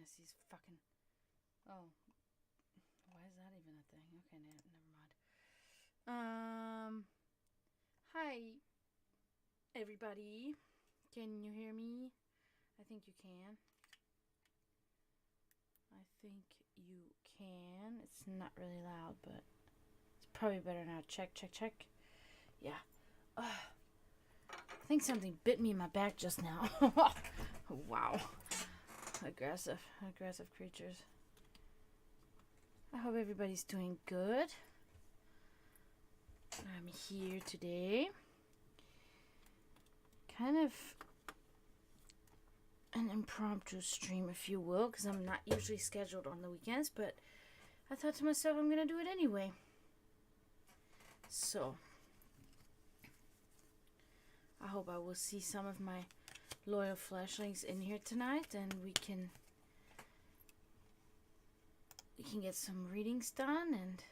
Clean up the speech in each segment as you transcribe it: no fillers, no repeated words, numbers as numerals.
goodness, these fucking... Oh. Why is that even a thing? Okay, never mind. Hi, everybody. Can you hear me? I think you can. I think you can. It's not really loud, but it's probably better now. Check. Yeah. I think something bit me in my back just now. Wow. Aggressive creatures. I hope everybody's doing good. I'm here today. Kind of an impromptu stream, if you will, because I'm not usually scheduled on the weekends, but I thought to myself I'm going to do it anyway. So, I hope I will see some of my loyal fleshlings in here tonight, and we can get some readings done and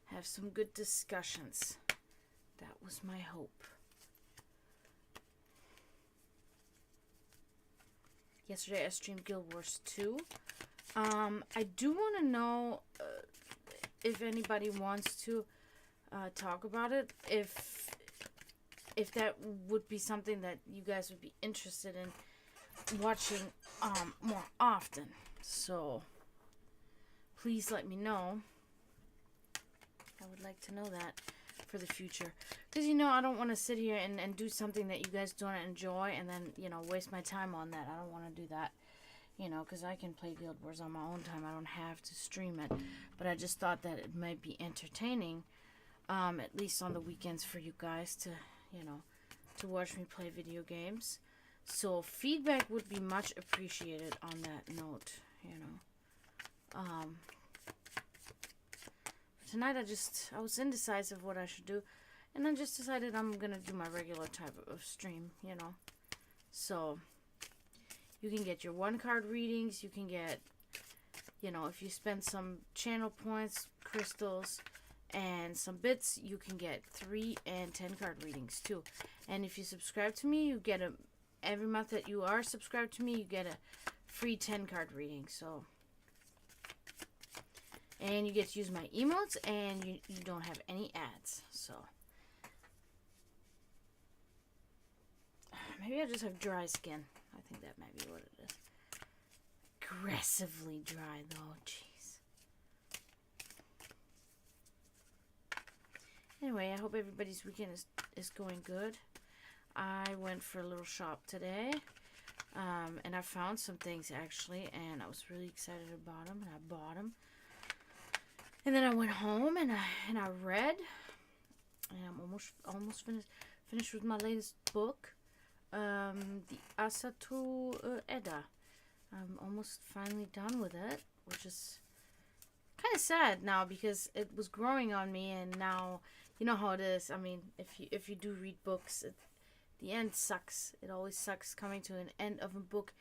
have some good discussions. That was my hope. Yesterday I streamed Guild Wars 2. I do want to know if anybody wants to talk about it. If that would be something that you guys would be interested in watching more often. So please let me know. I would like to know that for the future. Because, I don't want to sit here and do something that you guys don't enjoy and then, waste my time on that. I don't want to do that. Because I can play Guild Wars on my own time. I don't have to stream it. But I just thought that it might be entertaining, at least on the weekends for you guys to, to watch me play video games. So feedback would be much appreciated on that note, Tonight I was indecisive what I should do, and I just decided I'm gonna do my regular type of stream, So you can get your 1-card readings, you can get, if you spend some channel points, crystals, and some bits, you can get 3 and 10-card readings too. And if you subscribe to me, you get every month that you are subscribed to me, you get a free 10-card reading. So, and you get to use my emotes, and you don't have any ads. So maybe I just have dry skin. I think that might be what it is. Aggressively dry though. Jeez. Anyway, I hope everybody's weekend is going good. I went for a little shop today. And I found some things actually, and I was really excited about them, and I bought them. And then I went home and I read, and I'm almost finished with my latest book, the Asatu Edda. I'm almost finally done with it, which is kind of sad now because it was growing on me, and now you know how it is. I mean, if you do read books, the end sucks. It always sucks coming to an end of a book.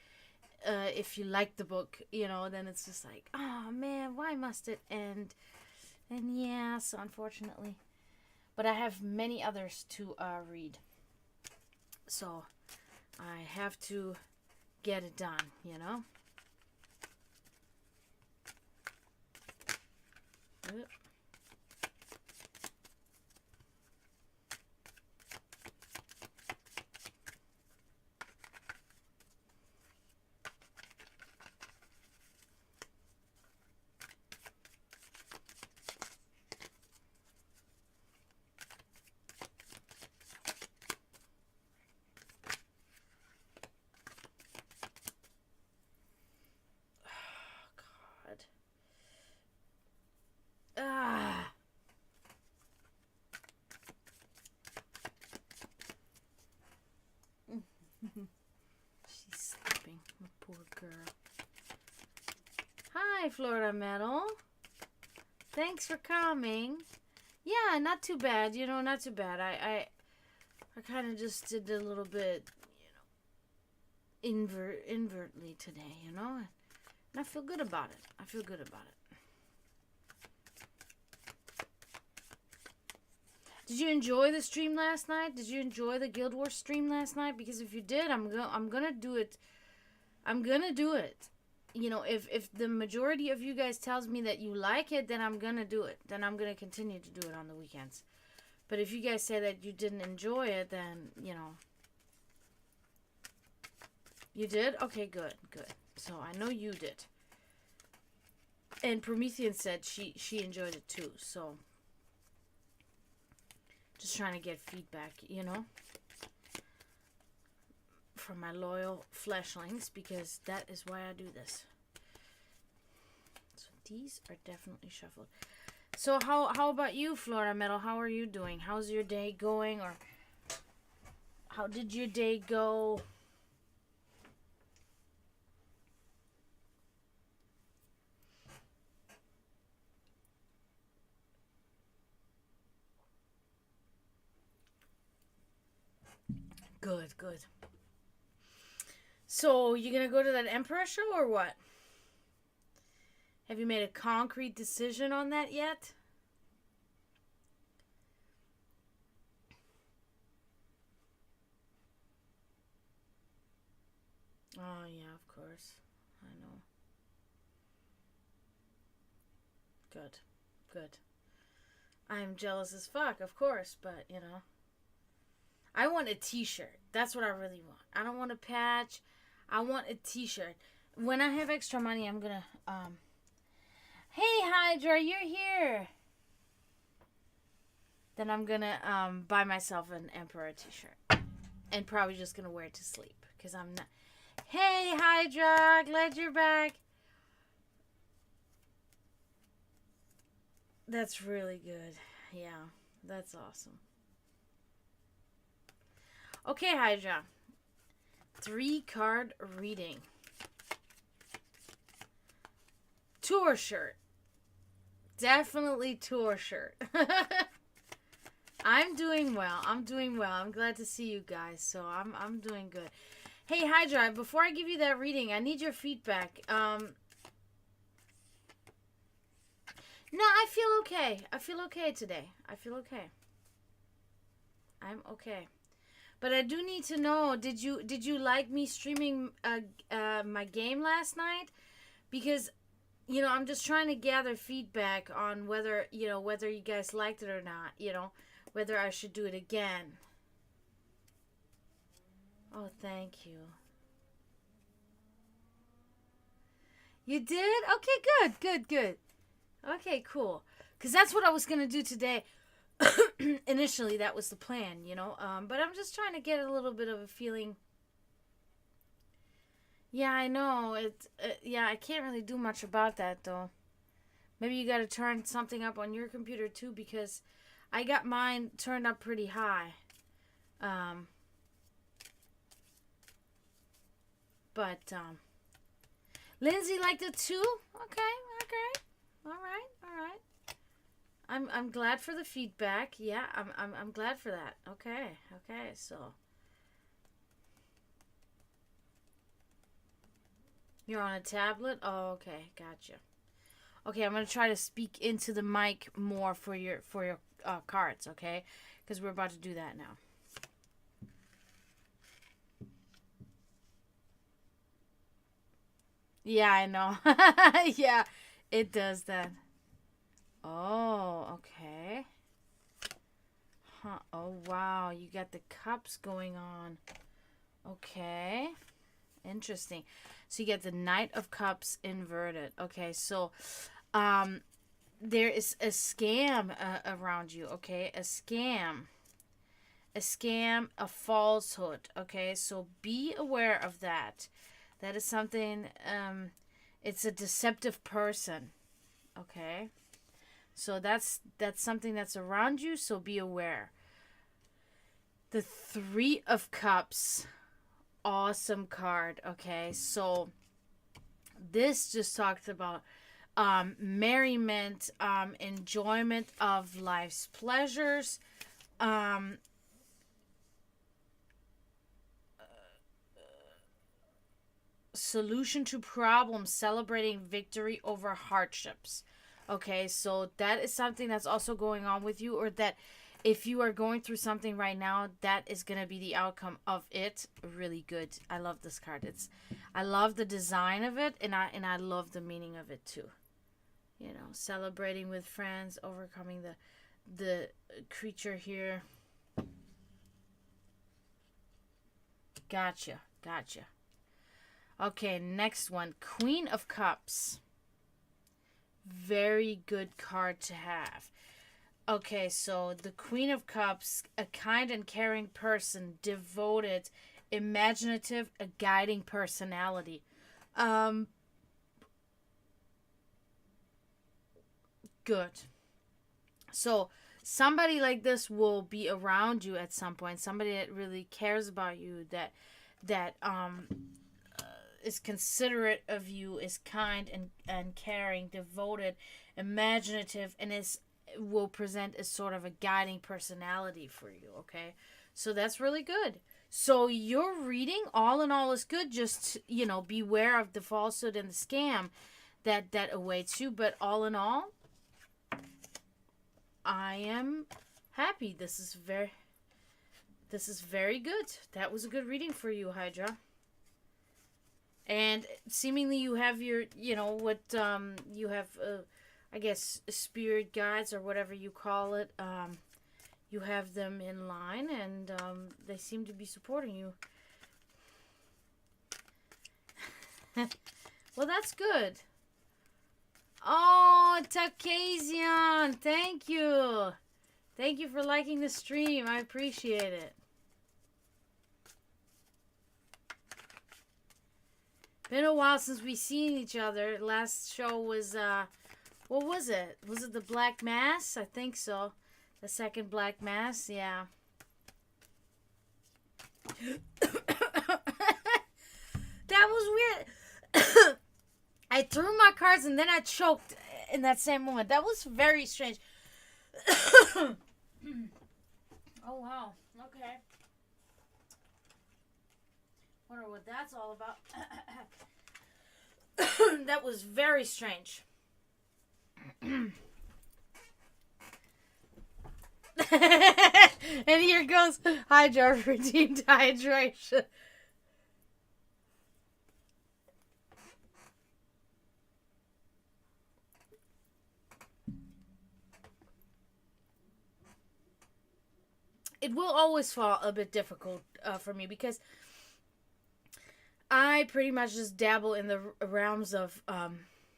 If you like the book, then it's just like, oh man, why must it end? And yeah, so unfortunately. But I have many others to read. So I have to get it done, Yep. She's sleeping, my poor girl. Hi, Florida Metal. Thanks for coming. Yeah, not too bad. Not too bad. I kind of just did a little bit, invertly today, and I feel good about it. Did you enjoy the stream last night? Did you enjoy the Guild Wars stream last night? Because if you did, I'm gonna do it. I'm gonna do it. if the majority of you guys tells me that you like it, then I'm gonna do it. Then I'm gonna continue to do it on the weekends. But if you guys say that you didn't enjoy it, then, you did? Okay, good. So I know you did. And Promethean said she enjoyed it too, so just trying to get feedback, from my loyal fleshlings, because that is why I do this. So these are definitely shuffled. So how about you, Florida Metal? How are you doing? How's your day going? Or how did your day go? Good. So, you gonna go to that Emperor show or what? Have you made a concrete decision on that yet? Oh, yeah, of course. I know. Good. I'm jealous as fuck, of course, but, I want a t-shirt. That's what I really want. I don't want a patch. I want a t-shirt. When I have extra money, I'm gonna, hey, Hydra, you're here. Then I'm gonna, buy myself an Emperor t-shirt. And probably just gonna wear it to sleep. Because I'm not... Hey, Hydra, glad you're back. That's really good. Yeah, that's awesome. Okay, Hydra. 3-card reading. Tour shirt. Definitely tour shirt. I'm doing well. I'm glad to see you guys. So I'm doing good. Hey, Hydra, before I give you that reading, I need your feedback. No, I feel okay. I feel okay today. I feel okay. I'm okay. But I do need to know, did you like me streaming my game last night? Because, I'm just trying to gather feedback on whether you guys liked it or not, whether I should do it again. Oh, thank you. You did? Okay, good. Okay, cool. Because that's what I was going to do today. Initially, that was the plan, but I'm just trying to get a little bit of a feeling. Yeah, I know. I can't really do much about that, though. Maybe you got to turn something up on your computer, too, because I got mine turned up pretty high. But Lindsay liked it, too? Okay. All right. I'm glad for the feedback. Yeah, I'm glad for that. Okay. So you're on a tablet? Oh, okay, gotcha. Okay, I'm gonna try to speak into the mic more for your cards, okay? Because we're about to do that now. Yeah, I know. Yeah, it does that. Oh, okay. Huh. Oh, wow. You got the cups going on. Okay. Interesting. So you get the Knight of Cups inverted. Okay, so there is a scam around you, okay? A scam, a falsehood, okay? So be aware of that. That is something, it's a deceptive person, okay? So that's something that's around you, so be aware. The 3 of Cups, awesome card, okay? So this just talks about merriment, enjoyment of life's pleasures, solution to problems, celebrating victory over hardships. Okay, so that is something that's also going on with you, or that if you are going through something right now, that is going to be the outcome of it. Really good. I love this card. I love the design of it, and I love the meaning of it too. You know, celebrating with friends, overcoming the creature here. Gotcha. Okay, next one. Queen of Cups. Very good card to have. Okay, so the Queen of Cups, a kind and caring person, devoted, imaginative, a guiding personality. Good. So somebody like this will be around you at some point. Somebody that really cares about you, that is considerate of you, is kind and caring, devoted, imaginative, and will present as sort of a guiding personality for you. Okay, so that's really good. So your reading, all in all, is good. Just, beware of the falsehood and the scam that awaits you. But all in all, I am happy. This is very good. That was a good reading for you, Hydra. And seemingly you have your, you have, I guess, spirit guides or whatever you call it. You have them in line, and they seem to be supporting you. Well, that's good. Oh, Takazian, thank you. Thank you for liking the stream. I appreciate it. Been a while since we've seen each other. Last show was, what was it? Was it the Black Mass? I think so. The second Black Mass, yeah. That was weird. I threw my cards and then I choked in that same moment. That was very strange. Oh, wow. Okay. Wonder what that's all about. That was very strange. And here goes Hydra redeemed hydration. It will always fall a bit difficult for me because I pretty much just dabble in the realms of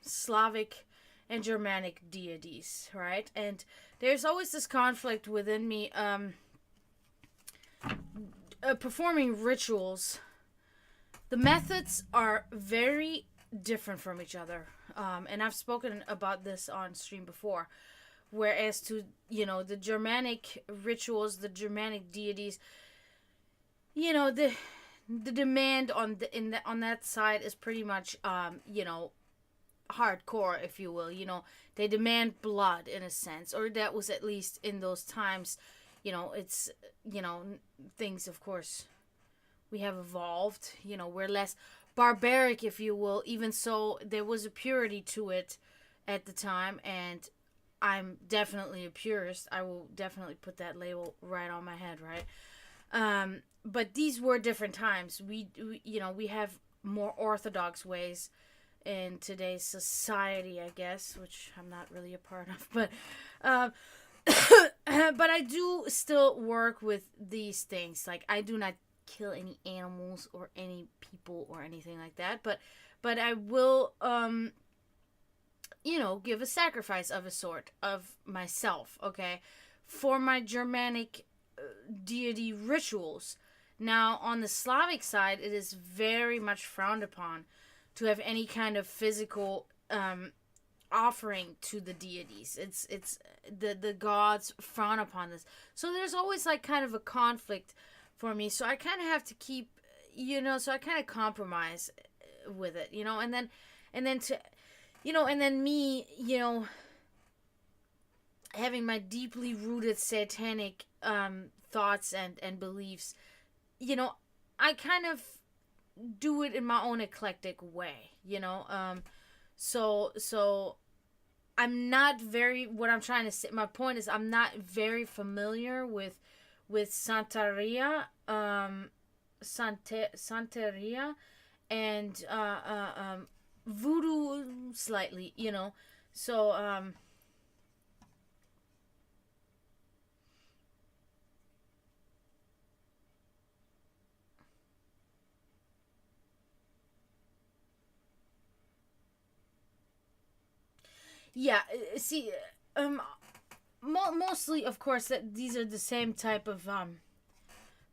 Slavic and Germanic deities, right? And there's always this conflict within me performing rituals. The methods are very different from each other, and I've spoken about this on stream before. Whereas to, the Germanic rituals, the Germanic deities, the demand on that side is pretty much hardcore, if you will. They demand blood in a sense, or that was at least in those times. It's things, of course, we have evolved. We're less barbaric, if you will. Even so, there was a purity to it at the time, and I'm definitely a purist. I will definitely put that label right on my head, right? But these were different times. We have more orthodox ways in today's society, I guess, which I'm not really a part of. But but I do still work with these things. Like, I do not kill any animals or any people or anything like that. But I will give a sacrifice of a sort of myself, okay, for my Germanic deity rituals. Now, on the Slavic side, it is very much frowned upon to have any kind of physical offering to the deities. It's the gods frown upon this. So there's always like kind of a conflict for me. So I kind of have to keep, so I kind of compromise with it, and then to and then me, having my deeply rooted satanic thoughts and beliefs, I kind of do it in my own eclectic way, so I'm not very, what I'm trying to say, my point is I'm not very familiar with Santeria, Santeria, and voodoo slightly, you know. So yeah, see, um, mostly, of course, that these are the same type of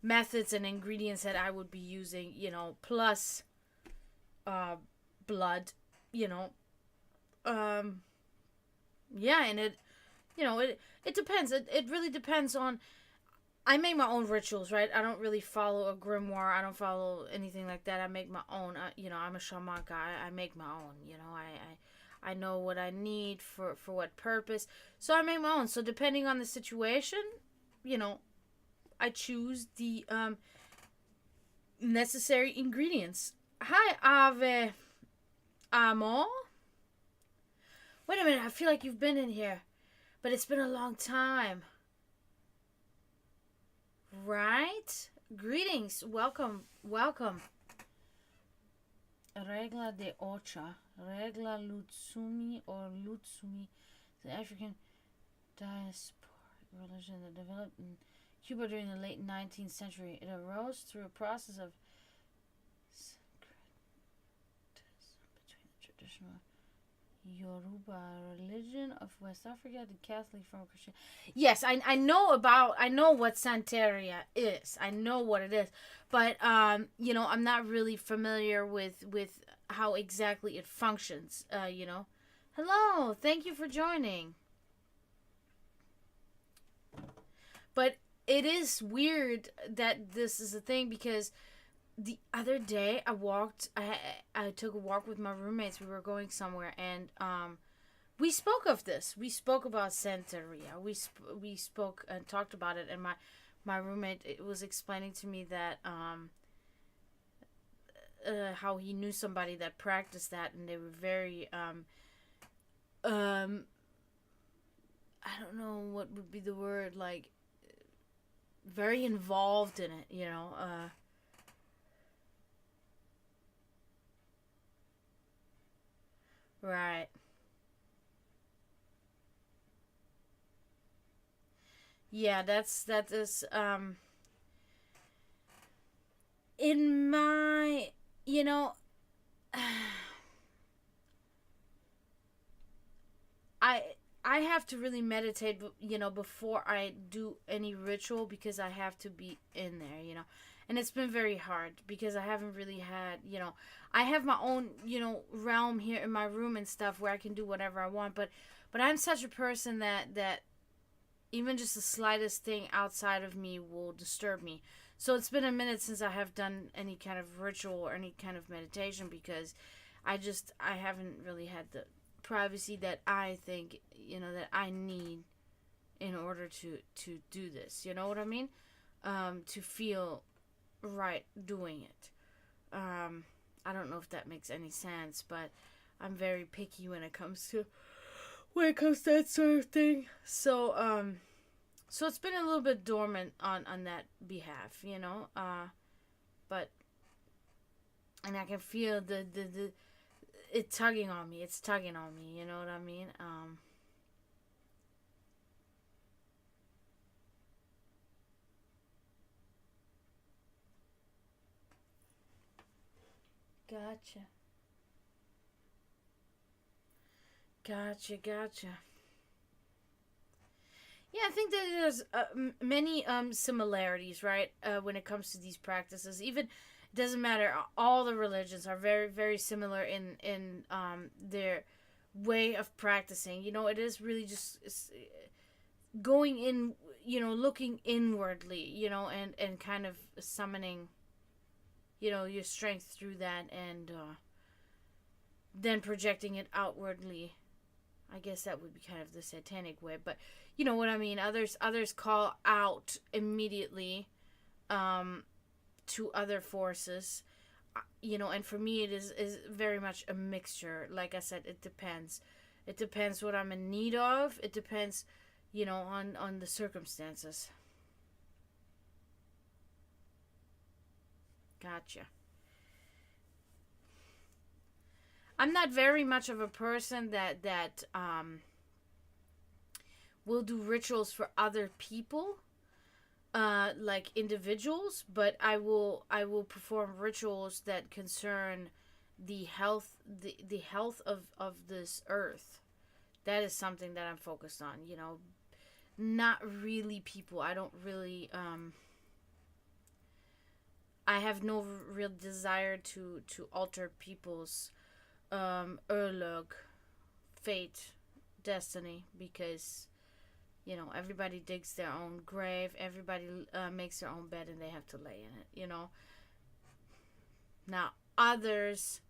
methods and ingredients that I would be using, you know, plus uh blood, you know. Um, yeah, and it, you know, it depends. It really depends on. I make my own rituals, right? I don't really follow a grimoire. I don't follow anything like that. I make my own. You know, I'm a shaman guy. I make my own. You know, I know what I need for what purpose. So I make my own. So depending on the situation, you know, I choose the necessary ingredients. Hi, Ave Amo. Wait a minute. I feel like you've been in here, but it's been a long time. Right? Greetings. Welcome. Welcome. Regla de Ocha. Regla Lutsumi or Lutsumi. The African diasporic religion that developed in Cuba during the late 19th century. It arose through a process of syncretism between the traditional Yoruba religion of West Africa, the Catholic from Christian. Yes, I know about, I know what Santeria is. I know what it is, but you know, I'm not really familiar with how exactly it functions. You know, hello, thank you for joining. But it is weird that this is a thing because the other day I took a walk with my roommates. We were going somewhere, and we spoke of this. We spoke about Santeria. We spoke and talked about it, and my roommate was explaining to me that how he knew somebody that practiced that, and they were very um I don't know what would be the word, like very involved in it, you know. Right. Yeah, that is in my, you know, I I have to really meditate, you know, before I do any ritual because I have to be in there, you know. And it's been very hard because I haven't really had, you know, I have my own, you know, realm here in my room and stuff where I can do whatever I want, but I'm such a person that even just the slightest thing outside of me will disturb me. So it's been a minute since I have done any kind of ritual or any kind of meditation because I haven't really had the privacy that I think, you know, that I need in order to do this. You know what I mean? To feel right doing it. I don't know if that makes any sense, but I'm very picky when it comes to that sort of thing. So it's been a little bit dormant on that behalf, you know. But and I can feel the it tugging on me. It's tugging on me. You know what I mean? Gotcha. Gotcha. Gotcha. Yeah, I think that there's many similarities, right? When it comes to these practices, even it doesn't matter. All the religions are very similar in their way of practicing. You know, it is really just going in. You know, looking inwardly. You know, and kind of summoning. You know, your strength through that, and then projecting it outwardly. I guess that would be kind of the satanic way, but you know what I mean. Others call out immediately um, to other forces, you know. And for me, it is very much a mixture. Like I said, it depends. It depends what I'm in need of. It depends, on the circumstances. Gotcha. I'm not very much of a person that will do rituals for other people, like individuals, but I will perform rituals that concern the health of this earth. That is something that I'm focused on. Not really people. I don't really. I have no real desire to alter people's Erlog, fate, destiny, because everybody digs their own grave, everybody makes their own bed, and they have to lay in it. Now others,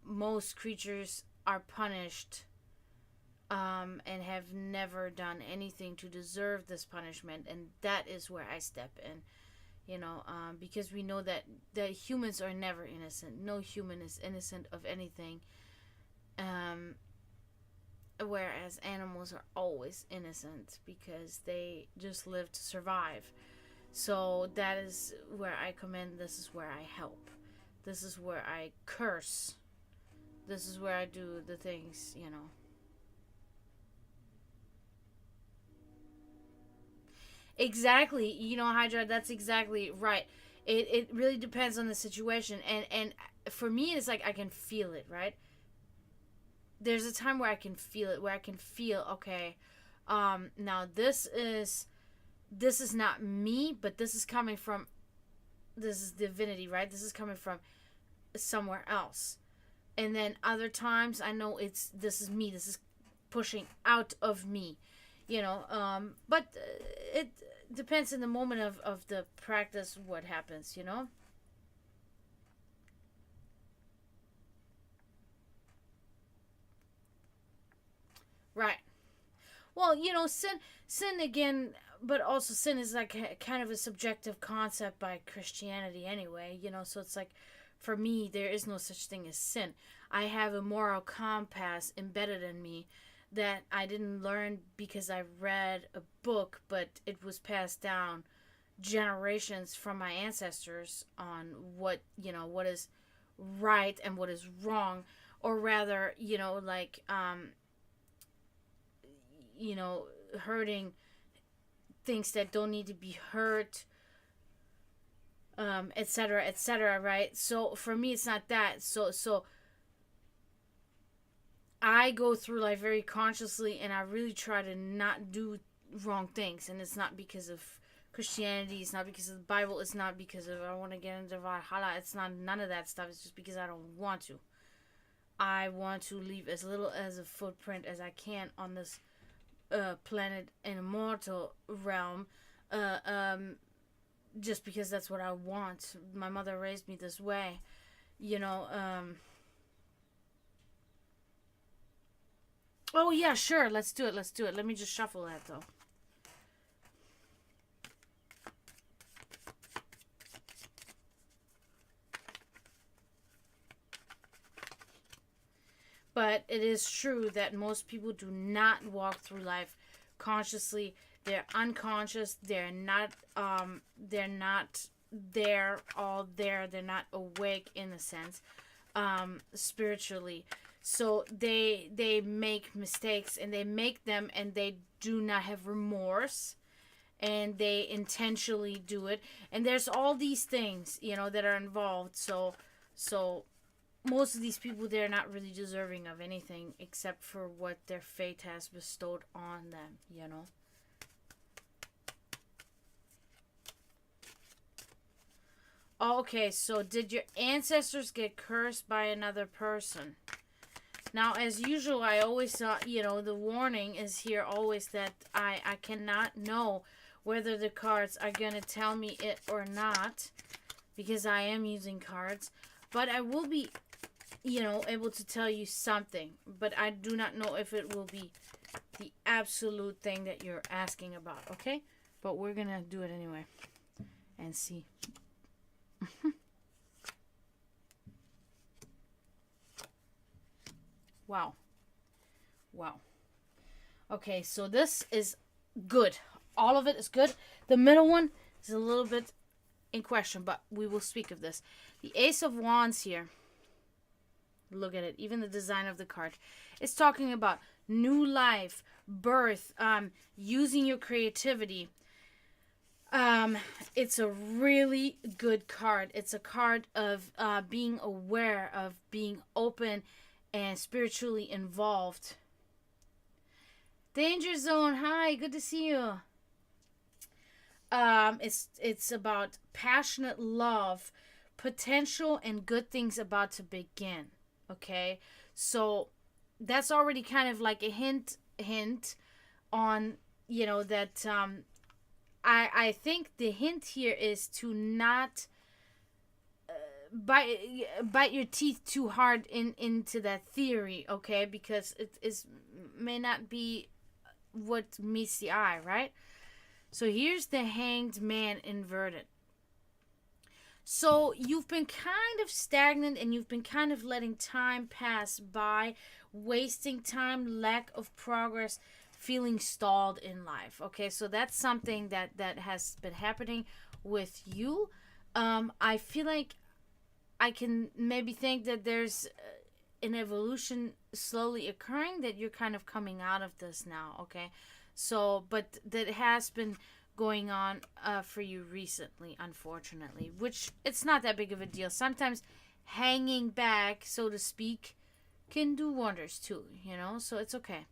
most creatures are punished, and have never done anything to deserve this punishment, and that is where I step in. Because we know that humans are never innocent. No human is innocent of anything. Whereas animals are always innocent because they just live to survive. So that is where I come in. This is where I help. This is where I curse. This is where I do the things. Exactly. Hydra, that's exactly right. It really depends on the situation. And for me, it's like I can feel it, right? There's a time where I can feel it, where I can feel, okay, now this is not me, but this is coming from, this is divinity, right? This is coming from somewhere else. And then other times I know this is me, this is pushing out of me, but it depends in the moment of the practice what happens. Right. Well, sin again, but also sin is like kind of a subjective concept by Christianity anyway. So it's like, for me, there is no such thing as sin. I have a moral compass embedded in me that I didn't learn because I read a book, but it was passed down generations from my ancestors on what is right and what is wrong, or rather, you know, hurting things that don't need to be hurt, etc., etc., right? So for me, it's not that. So I go through life very consciously, and I really try to not do wrong things. And it's not because of Christianity. It's not because of the Bible. It's not because of I want to get into Valhalla. It's not none of that stuff. It's just because I don't want to. I want to leave as little as a footprint as I can on this planet in a mortal realm, just because that's what I want. My mother raised me this way, you know. Oh yeah, sure. Let's do it. Let's do it. Let me just shuffle that though. But it is true that most people do not walk through life consciously. They're unconscious. They're not there all there. They're not awake in a sense, spiritually. So they make mistakes, and they make them, and they do not have remorse, and they intentionally do it. And there's all these things, that are involved. So most of these people, they're not really deserving of anything except for what their fate has bestowed on them. Okay, so did your ancestors get cursed by another person? Now, as usual, I always thought, the warning is here always that I cannot know whether the cards are going to tell me it or not, because I am using cards. But I will be, able to tell you something. But I do not know if it will be the absolute thing that you're asking about, okay? But we're going to do it anyway and see. Wow. Wow. Okay, so this is good. All of it is good. The middle one is a little bit in question, but we will speak of this. The Ace of Wands here. Look at it. Even the design of the card. It's talking about new life, birth, using your creativity. It's a really good card. It's a card of being aware, of being open and spiritually involved. Danger Zone, hi, good to see you. It's about passionate love, potential, and good things about to begin. Okay, so that's already kind of like a hint on, you know, that I think the hint here is to not bite your teeth too hard into that theory, okay? Because it is may not be what meets the eye, right? So here's the Hanged Man inverted. So you've been kind of stagnant and you've been kind of letting time pass by, wasting time, lack of progress, feeling stalled in life. Okay, so that's something that has been happening with you. I feel like I can maybe think that there's an evolution slowly occurring, that you're kind of coming out of this now. Okay, so but that has been going on for you recently, unfortunately, which it's not that big of a deal. Sometimes hanging back, so to speak, can do wonders too, you know, so it's okay.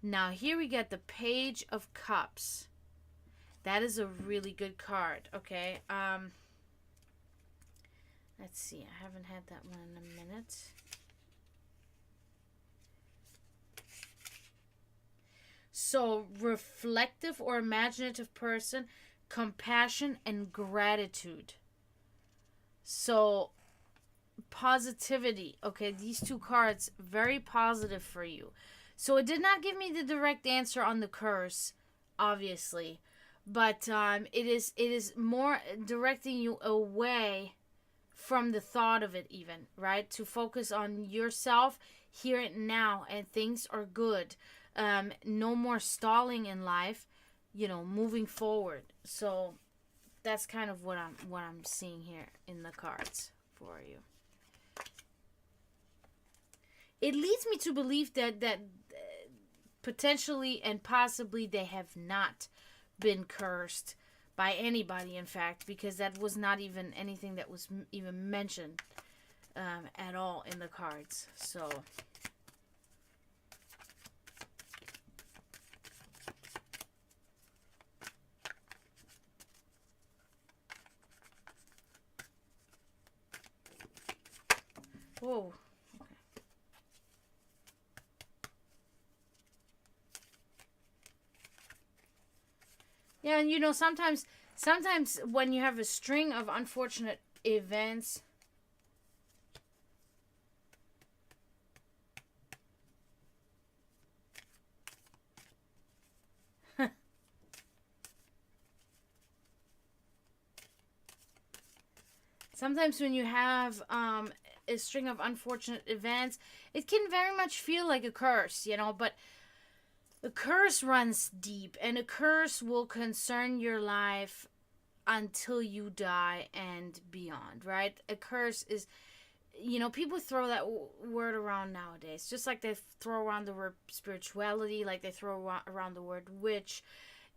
Now here we get the Page of Cups. That is a really good card. Okay, let's see, I haven't had that one in a minute. So, reflective or imaginative person, compassion and gratitude. So, positivity. Okay, these two cards, very positive for you. So, it did not give me the direct answer on the curse, obviously. But it is more directing you away from the thought of it even, right? To focus on yourself here and now, and things are good. No more stalling in life, you know, moving forward. So that's kind of what I'm seeing here in the cards for you. It leads me to believe that potentially and possibly they have not been cursed by anybody, in fact, because that was not even anything that was even mentioned at all in the cards. So whoa. Okay. Yeah, and you know, sometimes when you have a string of unfortunate events, sometimes when you have a string of unfortunate events, it can very much feel like a curse, you know, but a curse runs deep, and a curse will concern your life until you die and beyond, right? A curse is, you know, people throw that word around nowadays, just like they throw around the word spirituality, like they throw around the word witch.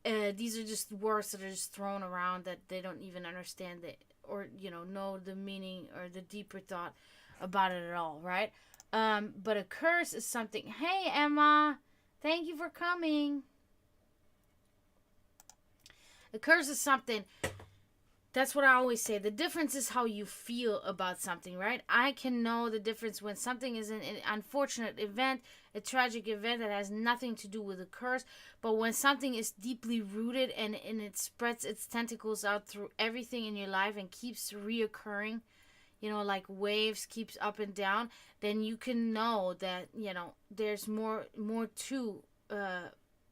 These are just words that are just thrown around that they don't even understand it, or, you know the meaning or the deeper thought about it at all, right? But a curse is something. Hey, Emma, thank you for coming. A curse is something. That's what I always say. The difference is how you feel about something, right? I can know the difference when something is an unfortunate event, a tragic event that has nothing to do with a curse. But when something is deeply rooted and it spreads its tentacles out through everything in your life and keeps reoccurring, you know, like waves, keeps up and down, then you can know that, you know, there's more to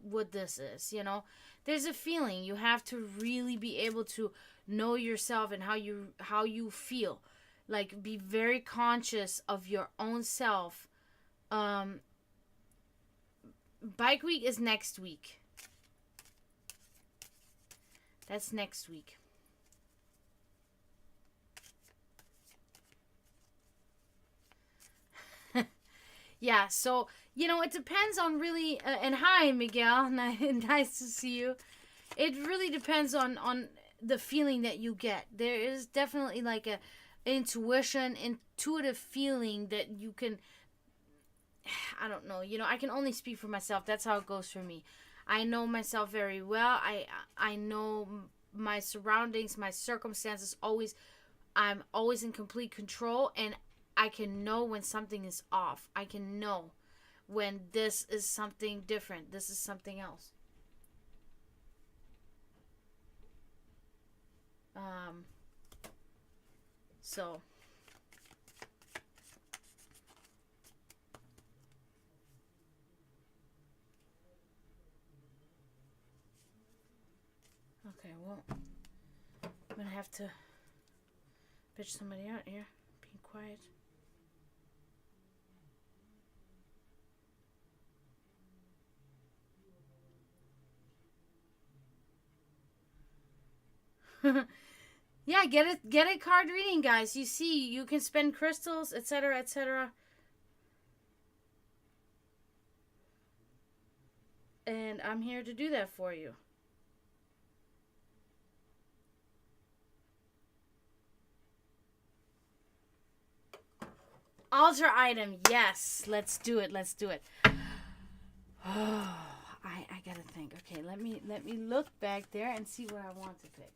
what this is, you know. There's a feeling. You have to really be able to know yourself and how you feel. Like, be very conscious of your own self, Bike week is next week. That's next week. Yeah, so, you know, it depends on really, and hi, Miguel, nice to see you. It really depends on the feeling that you get. There is definitely like a intuitive feeling that you can, I don't know, you know, I can only speak for myself. That's how it goes for me. I know myself very well. I know my surroundings, my circumstances. I'm always in complete control, and I can know when something is off. I can know when this is something different. This is something else. So okay, well, I'm gonna have to bitch somebody out here. Being quiet. Yeah, get a card reading, guys. You see, you can spend crystals, etc., etc. And I'm here to do that for you. Altar item, yes. Let's do it. Let's do it. Oh, I gotta think. Okay, let me look back there and see what I want to pick.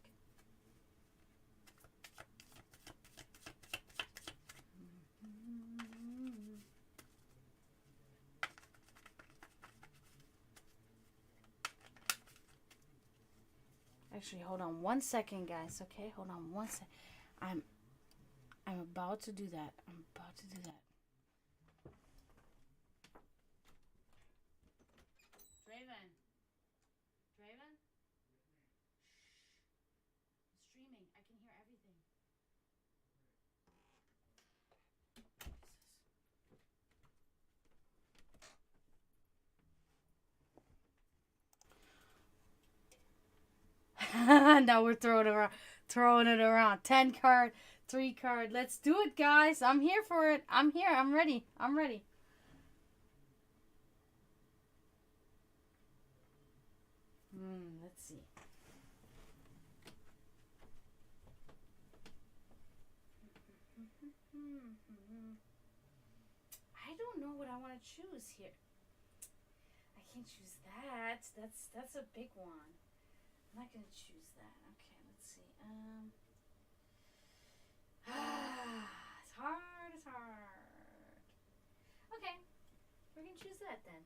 Actually, hold on 1 second, guys. Okay, hold on 1 second. I'm about to do that. I'm about to do that. Draven. Draven? Shh. I'm streaming. I can hear everything. Now we're throwing it around. 10 card, 3 card. Let's do it, guys. I'm here for it. I'm here. I'm ready. I'm ready. Let's see. I don't know what I want to choose here. I can't choose that. That's a big one. I'm not gonna choose that. Okay, let's see. It's hard. It's hard. Okay, we're gonna choose that then.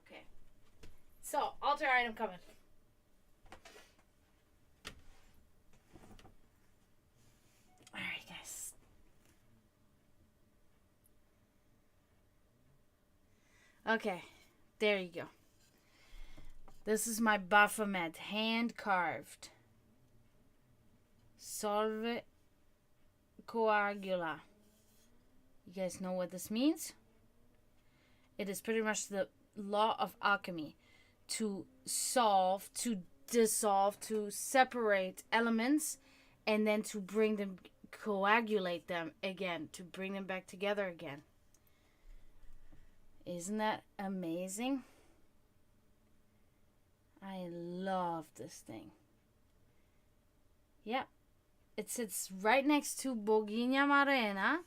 Okay. So, altar item coming. Alright, guys. Okay, there you go. This is my Baphomet, hand carved. Solve coagula. You guys know what this means? It is pretty much the law of alchemy. To solve, to dissolve, to separate elements, and then to bring them, coagulate them again, to bring them back together again. Isn't that amazing? I love this thing. Yep. It sits right next to Bogina Marena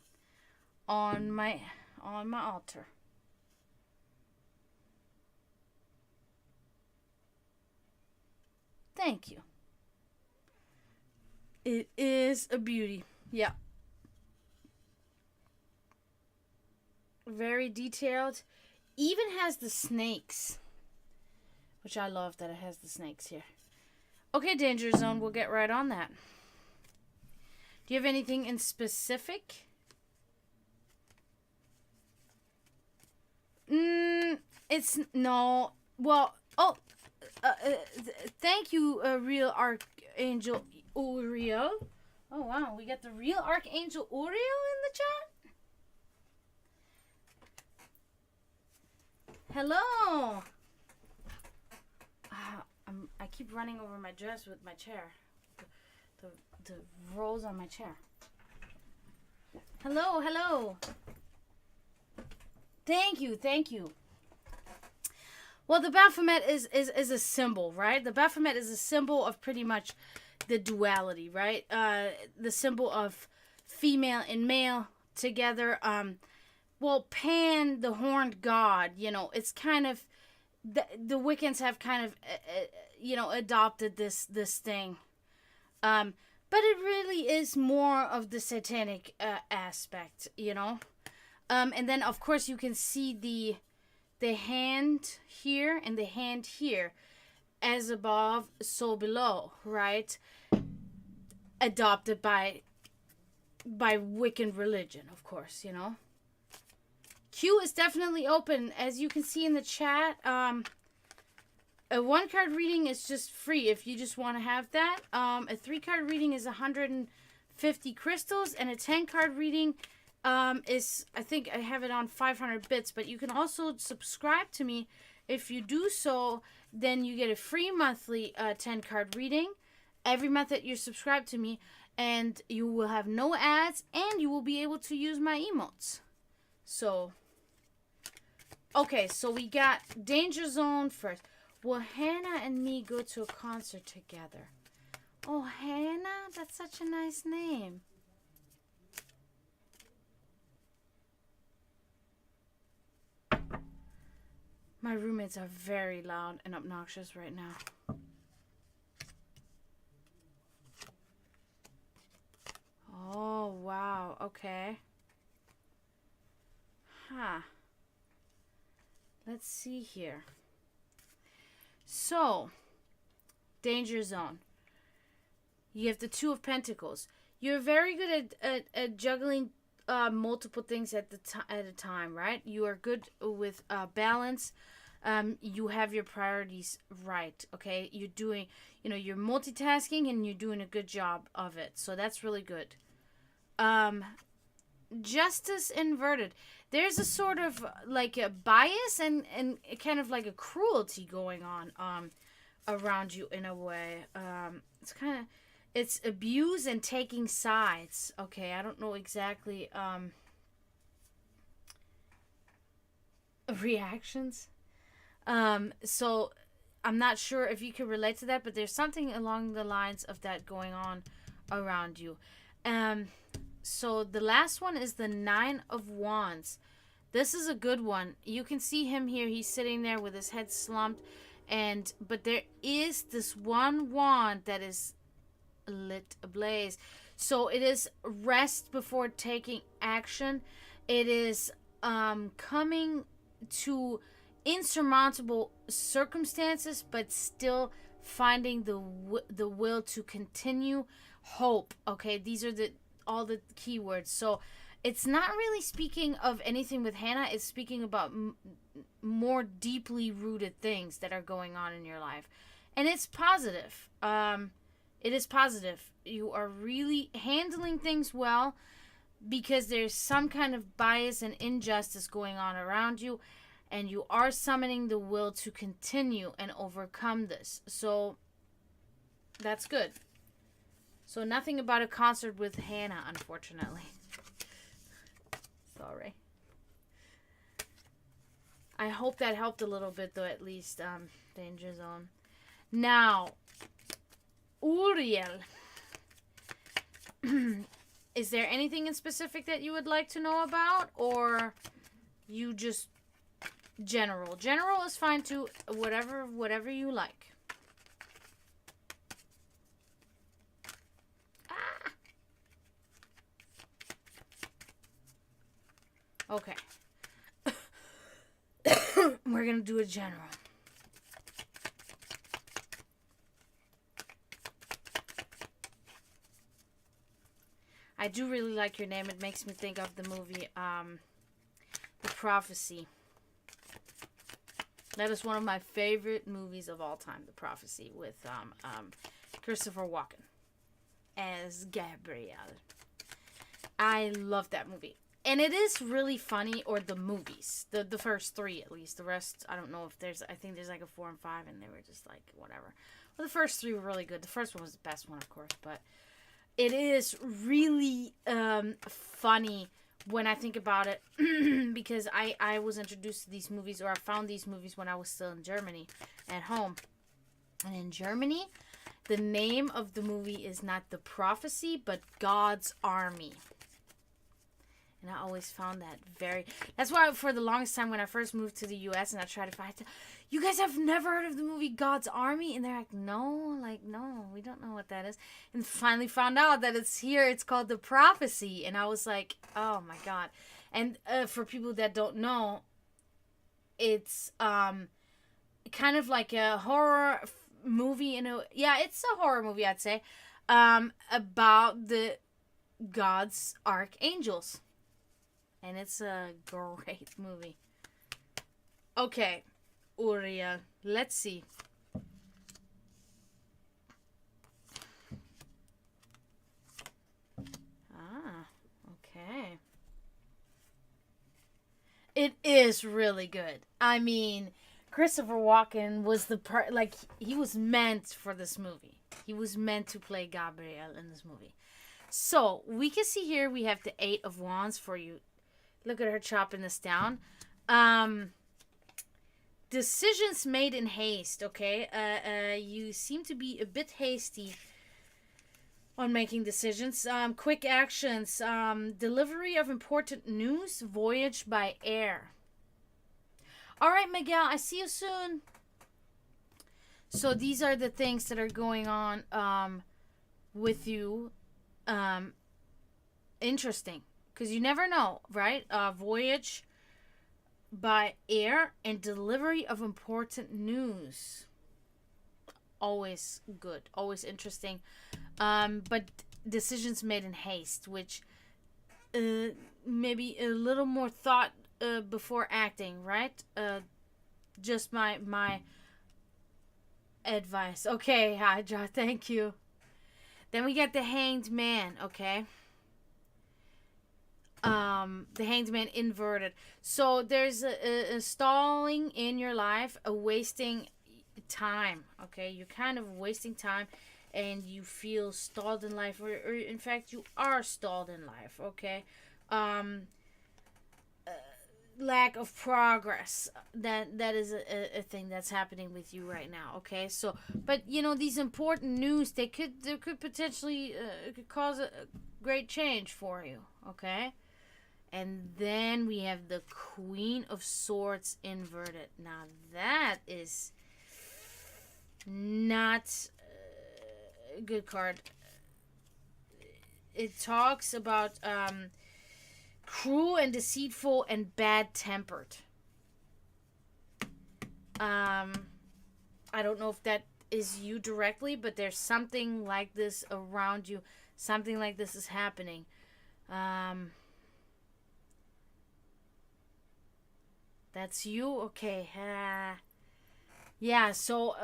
on my altar. Thank you. It is a beauty. Yeah. Very detailed. Even has the snakes. Which I love that it has the snakes here. Okay, Danger Zone, we'll get right on that. Do you have anything in specific? It's no. Well, thank you, real Archangel Uriel. Oh wow, we got the real Archangel Uriel in the chat. Hello. I keep running over my dress with my chair. The rolls on my chair. Hello, hello. Thank you, thank you. Well, the Baphomet is a symbol, right? The Baphomet is a symbol of pretty much the duality, right? The symbol of female and male together. Well, Pan, the horned god, you know, it's kind of the Wiccans have kind of adopted this thing. But it really is more of the satanic aspect, you know. And then of course you can see the hand here and the hand here, as above, so below, right? Adopted by Wiccan religion, of course, you know. Q is definitely open, as you can see in the chat. A 1-card reading is just free if you just want to have that. A 3-card reading is 150 crystals, and a 10-card reading is, I think I have it on 500 bits, but you can also subscribe to me. If you do so, then you get a free monthly 10-card reading every month that you're subscribed to me, and you will have no ads, and you will be able to use my emotes. So, okay, so we got Danger Zone first. Will Hannah and me go to a concert together? Oh, Hannah? That's such a nice name. My roommates are very loud and obnoxious right now. Oh, wow. Okay. Huh. Let's see here. So, Danger Zone. You have the Two of Pentacles. You're very good at juggling multiple things at a time, right? You are good with balance. You have your priorities right, okay? You're doing, you're multitasking and you're doing a good job of it. So that's really good. Justice inverted. There's a sort of like a bias and kind of like a cruelty going on around you in a way. It's abuse and taking sides. Okay, I don't know exactly reactions. So I'm not sure if you can relate to that, but there's something along the lines of that going on around you. So the last one is the 9 of Wands. This is a good one. You can see him here. He's sitting there with his head slumped, but there is this one wand that is lit ablaze. So it is rest before taking action. It is coming to insurmountable circumstances, but still finding the will to continue. Hope. Okay, these are all the keywords. So it's not really speaking of anything with Hannah. It's speaking about more deeply rooted things that are going on in your life, and it's positive. It is positive. You are really handling things well, because there's some kind of bias and injustice going on around you, and you are summoning the will to continue and overcome this. So that's good. So nothing about a concert with Hannah, unfortunately. Sorry. I hope that helped a little bit, though, at least. Danger Zone. Now, Uriel. Is there anything in specific that you would like to know about? Or you just general? General is fine too. Whatever you like. Okay. We're going to do a general. I do really like your name. It makes me think of the movie, The Prophecy. That is one of my favorite movies of all time, The Prophecy, with Christopher Walken as Gabriel. I love that movie. And it is really funny, or the movies. The first three, at least. The rest, I don't know if there's... I think there's like a 4 and 5, and they were just like, whatever. Well, the first three were really good. The first one was the best one, of course. But it is really funny when I think about it. Because I was introduced to these movies, or I found these movies when I was still in Germany, at home. And in Germany, the name of the movie is not The Prophecy, but God's Army. And I always found that very... That's why for the longest time when I first moved to the U.S. and I tried to find... You guys have never heard of the movie God's Army? And they're like, no, we don't know what that is. And finally found out that it's here. It's called The Prophecy. And I was like, oh my God. And for people that don't know, it's kind of like a horror movie. It's a horror movie, I'd say. About the God's archangels. And it's a great movie. Okay, Uriel, let's see. Okay. It is really good. I mean, Christopher Walken was he was meant for this movie. He was meant to play Gabriel in this movie. So, we can see here we have the 8 of Wands for you. Look at her chopping this down. Decisions made in haste, okay? You seem to be a bit hasty on making decisions. Quick actions. Delivery of important news. Voyage by air. All right, Miguel, I see you soon. So these are the things that are going on with you. Interesting. Because you never know, right? Voyage by air and delivery of important news. Always good. Always interesting. But decisions made in haste, which maybe a little more thought before acting, right? Just my advice. Okay, Hydra, thank you. Then we get the Hanged Man, okay? The Hanged Man inverted. So there's a stalling in your life, a wasting time, okay? You're kind of wasting time and you feel stalled in life, or in fact you are stalled in life, okay? Lack of progress. That is a thing that's happening with you right now, okay? So, but these important news, they could potentially could cause a great change for you, okay? And then we have the Queen of Swords inverted. Now that is not a good card. It talks about cruel and deceitful and bad-tempered. I don't know if that is you directly, but there's something like this around you. Something like this is happening. That's you? Okay. Yeah, so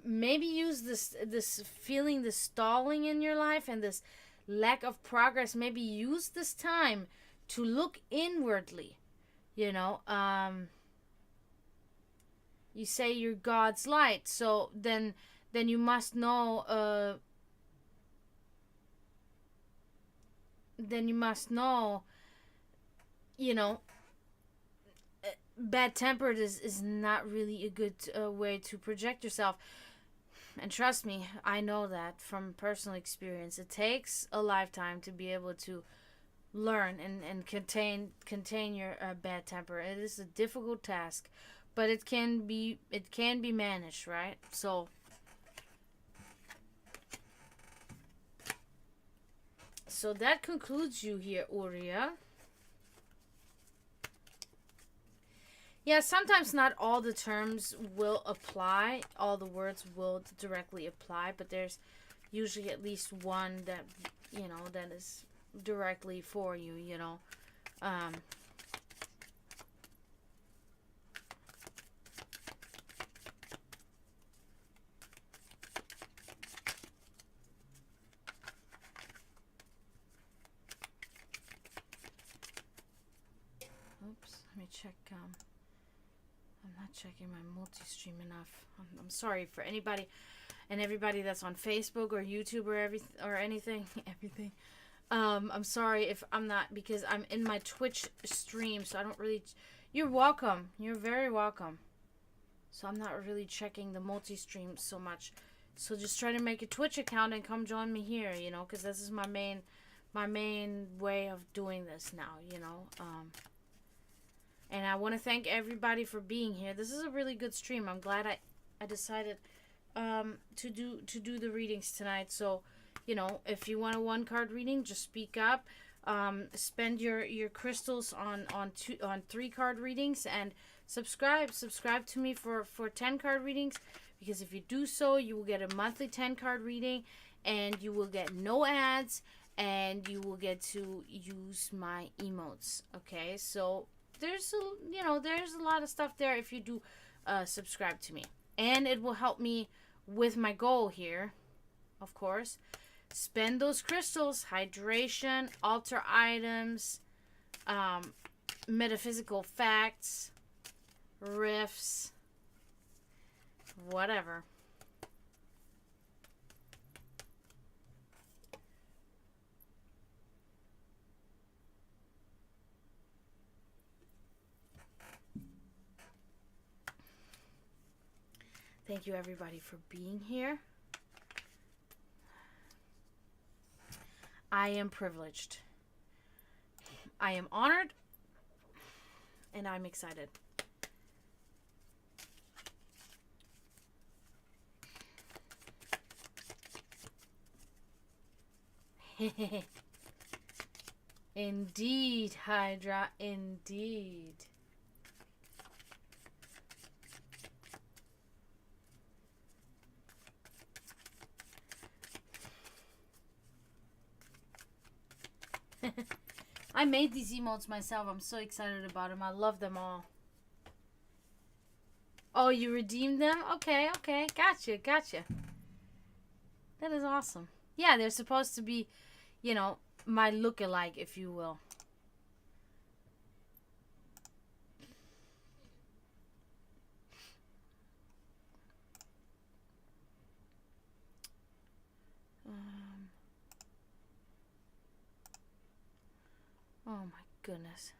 maybe use this feeling, this stalling in your life and this lack of progress. Maybe use this time to look inwardly. You say you're God's light, so then you must know bad-tempered is not really a good way to project yourself. And trust me, I know that from personal experience. It takes a lifetime to be able to learn and contain your bad temper. It is a difficult task, but it can be managed, right? So that concludes you here, Uria. Yeah, sometimes not all the terms will apply, all the words will directly apply, but there's usually at least one that, that is directly for you, check. I'm not checking my multi-stream enough. I'm sorry for anybody and everybody that's on Facebook or YouTube or anything. Everything. I'm sorry if I'm not, because I'm in my Twitch stream, so I don't really. You're welcome. You're very welcome. So I'm not really checking the multi-stream so much. So just try to make a Twitch account and come join me here, you know, because this is my main way of doing this now, you know. And I want to thank everybody for being here. This is a really good stream. I'm glad I decided to do the readings tonight. So, you know, if you want a 1-card reading, just speak up. Spend your crystals on 3-card readings, and subscribe to me for 10-card readings, because if you do so, you will get a monthly 10-card reading, and you will get no ads, and you will get to use my emotes. Okay, so there's a lot of stuff there if you do subscribe to me, and it will help me with my goal here, of course. Spend those crystals, hydration, altar items, metaphysical facts, riffs, whatever. Thank you, everybody, for being here. I am privileged. I am honored. And I'm excited. Indeed, Hydra. Indeed. I made these emotes myself. I'm so excited about them. I love them all. Oh, you redeemed them? Okay. Gotcha. That is awesome. Yeah, they're supposed to be, you know, my look-alike, if you will. Oh my goodness.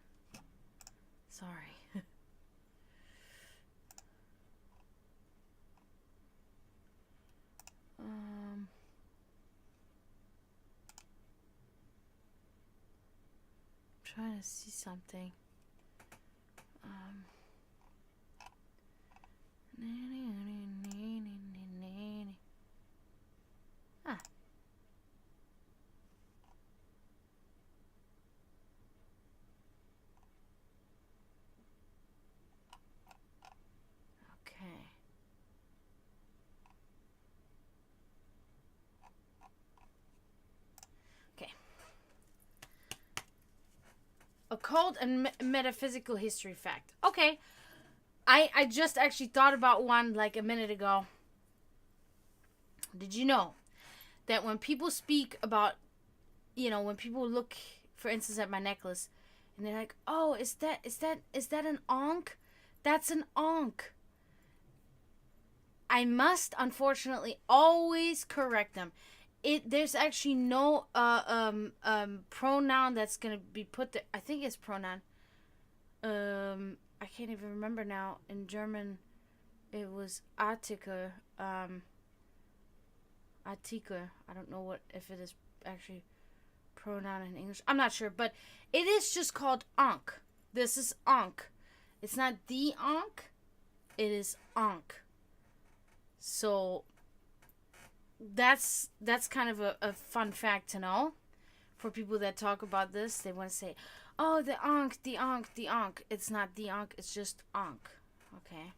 Sorry. Trying to see something. Occult and metaphysical history fact. Okay. I just actually thought about one like a minute ago. Did you know that when people speak about, you know, when people look, for instance, at my necklace, and they're like, "Oh, is that an ankh? That's an ankh." I must unfortunately always correct them. There's actually no pronoun that's gonna be put there. I think it's pronoun. I can't even remember now. In German, it was Artikel. Artikel. I don't know if it is actually pronoun in English. I'm not sure, but it is just called ankh. This is ankh. It's not the ankh. It is ankh. So that's kind of a fun fact to know for people that talk about this. They want to say, "Oh, the ankh. It's not the ankh. It's just ankh." Okay.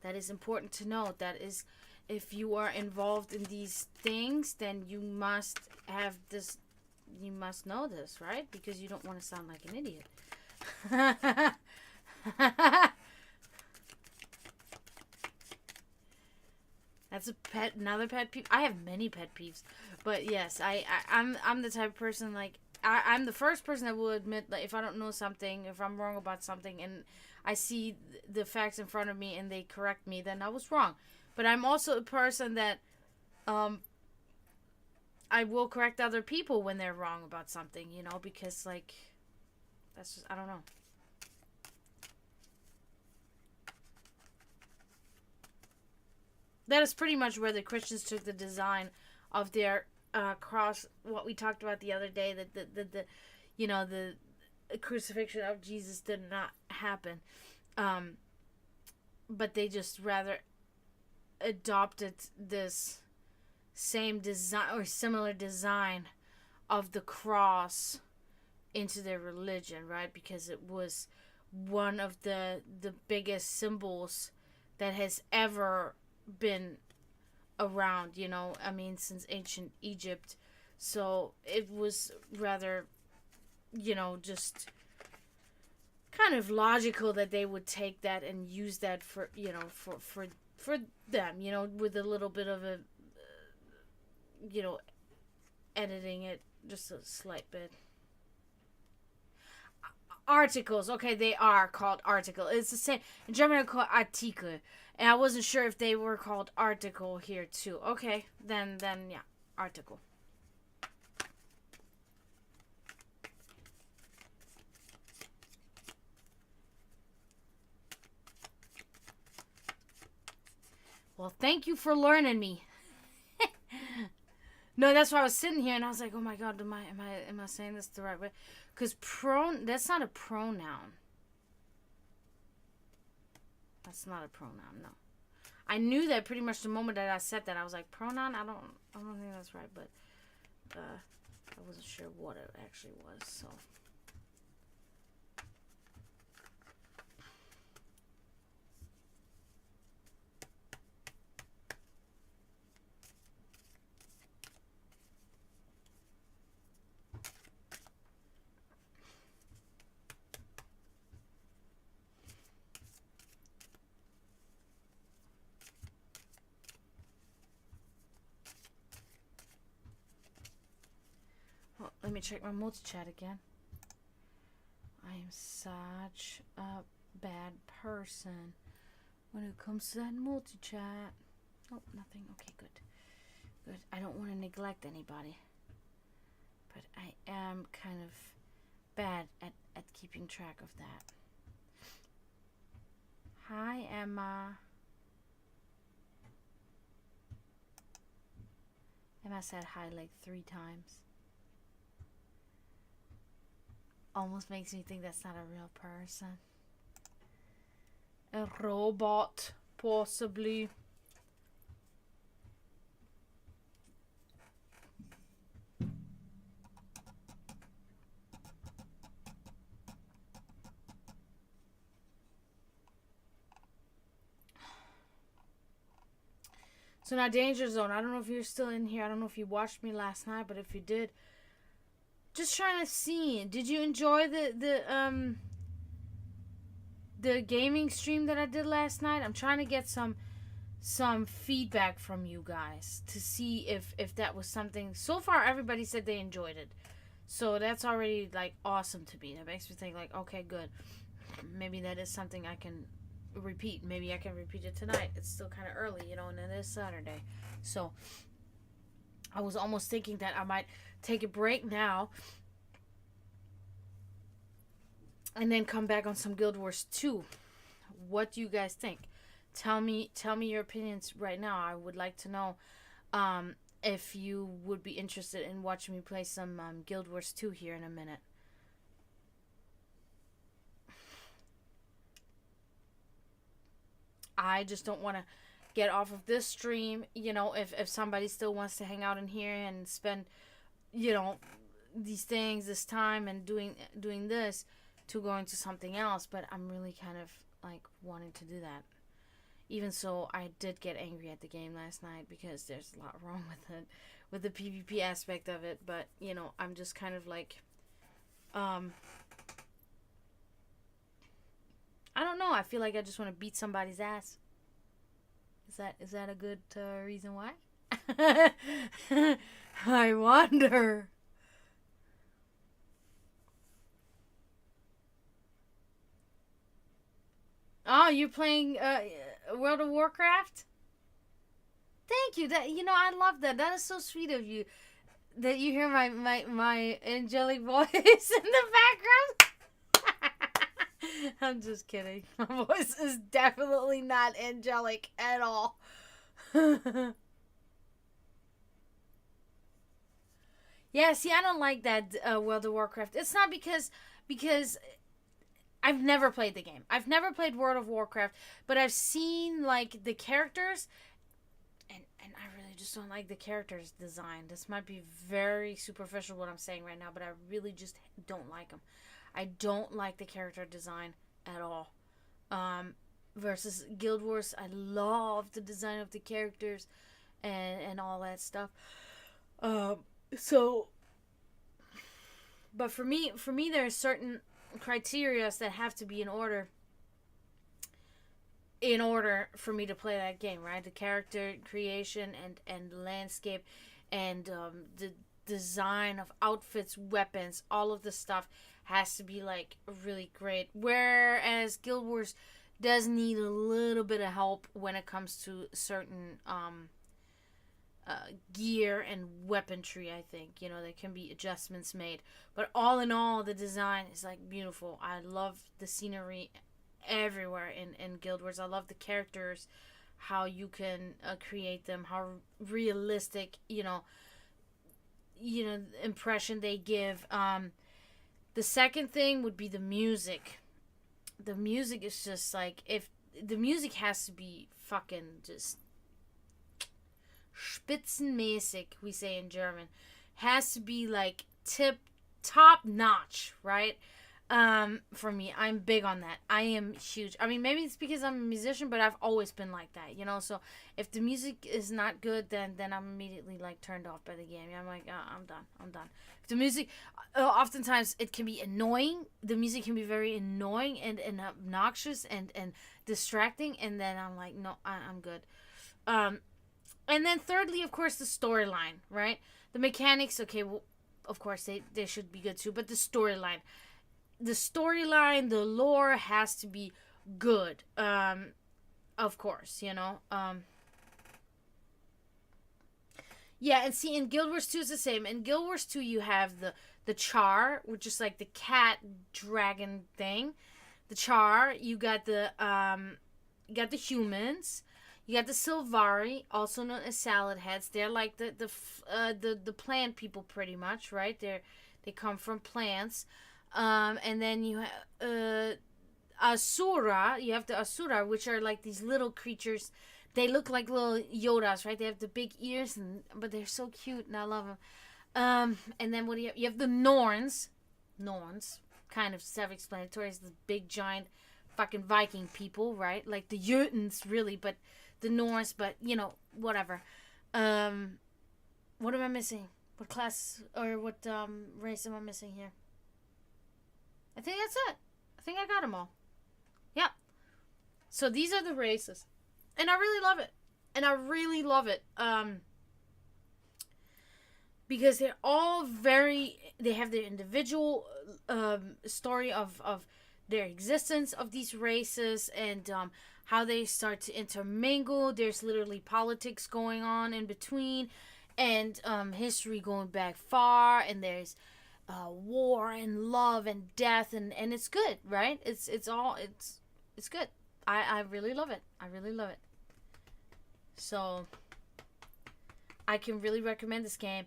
That is important to know. That is, if you are involved in these things, then you must have this. You must know this, right? Because you don't want to sound like an idiot. That's another pet peeve. I have many pet peeves, but yes, I'm the type of person, like, I'm the first person that will admit that if I don't know something, if I'm wrong about something, and I see the facts in front of me and they correct me, then I was wrong. But I'm also a person that I will correct other people when they're wrong about something, you know, because, like, that's just, I don't know. That is pretty much where the Christians took the design of their cross, what we talked about the other day, that the you know, the crucifixion of Jesus did not happen. But they just rather adopted this same design or similar design of the cross into their religion, right? Because it was one of the biggest symbols that has ever been around, you know, I mean, since ancient Egypt. So it was rather, you know, just kind of logical that they would take that and use that for, you know, for them, you know, with a little bit of a, you know, editing it just a slight bit. Articles, okay, they are called article. It's the same in German. They're called Artikel, and I wasn't sure if they were called article here too. Okay, then yeah, article. Well, thank you for learning me. No, that's why I was sitting here and I was like, oh my god, am I saying this the right way? Because that's not a pronoun. That's not a pronoun, no. I knew that pretty much the moment that I said that. I was like, pronoun? I don't think that's right, but I wasn't sure what it actually was, so. Let me check my multi-chat again. I am such a bad person when it comes to that multi-chat. Oh, nothing. Okay, good. Good. I don't want to neglect anybody. But I am kind of bad at keeping track of that. Hi, Emma. Emma said hi like 3 times. Almost makes me think that's not a real person. A robot, possibly. So now, Danger Zone. I don't know if you're still in here. I don't know if you watched me last night, but if you did, just trying to see. Did you enjoy the gaming stream that I did last night? I'm trying to get some feedback from you guys to see if that was something. So far, everybody said they enjoyed it, so that's already like awesome to me. That makes me think like, okay, good. Maybe that is something I can repeat. Maybe I can repeat it tonight. It's still kind of early, you know, and it is Saturday, so I was almost thinking that I might take a break now and then come back on some Guild Wars 2. What do you guys think? Tell me your opinions right now. I would like to know if you would be interested in watching me play some Guild Wars 2 here in a minute. I just don't want to get off of this stream, you know, if somebody still wants to hang out in here and spend, you know, these things, this time, and doing this, to going to something else. But I'm really kind of like wanting to do that. Even so, I did get angry at the game last night because there's a lot wrong with it, with the PvP aspect of it. But, you know, I'm just kind of like, I don't know. I feel like I just want to beat somebody's ass. Is that a good reason why? I wonder. Oh, you're playing World of Warcraft? Thank you. That I love that. That is so sweet of you. That you hear my angelic voice in the background. I'm just kidding. My voice is definitely not angelic at all. Yeah, see, I don't like that World of Warcraft. It's not because I've never played the game. I've never played World of Warcraft, but I've seen like the characters, and I really just don't like the characters design. This might be very superficial what I'm saying right now, but I really just don't like them. I don't like the character design at all. Versus Guild Wars, I love the design of the characters and all that stuff. So, but for me, there are certain criteria that have to be in order for me to play that game, right? The character creation and landscape and the design of outfits, weapons, all of the stuff has to be like really great. Whereas Guild Wars does need a little bit of help when it comes to certain gear and weaponry. I think there can be adjustments made, but all in all, the design is like beautiful. I love the scenery everywhere in Guild Wars. I love the characters, how you can create them, how realistic impression they give. The second thing would be the music. The music is just like, if the music has to be fucking just spitzenmäßig, we say in German, has to be like top notch, right? For me, I'm big on that. I am huge. I mean, maybe it's because I'm a musician, but I've always been like that, so if the music is not good, then I'm immediately like turned off by the game. I'm like, I'm done. If the music, oftentimes it can be annoying. The music can be very annoying and obnoxious and distracting, and then I'm like, no, I'm good. And then thirdly, of course, the storyline, right? The mechanics, okay, well, of course they should be good too, but the storyline, the lore has to be good. Of course, yeah, and see, in Guild Wars 2 it's the same. In Guild Wars 2 you have the Char, which is like the cat dragon thing. The Char, you got the humans. You got the Sylvari, also known as salad heads. They're like the plant people, pretty much, right? They come from plants. And then you have Asura. You have the Asura, which are like these little creatures. They look like little Yodas, right? They have the big ears, but they're so cute, and I love them. And then what do you have? You have the Norns. Norns, kind of self-explanatory. It's the big, giant, fucking Viking people, right? Like the Jotuns, really, but the Norse, but whatever. What am I missing? What class or what race am I missing here? I think that's it. I think I got them all. Yeah. So these are the races, and I really love it. Because they're all they have their individual story of their existence of these races, and how they start to intermingle. There's literally politics going on in between, and history going back far, and there's war and love and death, and it's good, right? It's good. I really love it. So I can really recommend this game.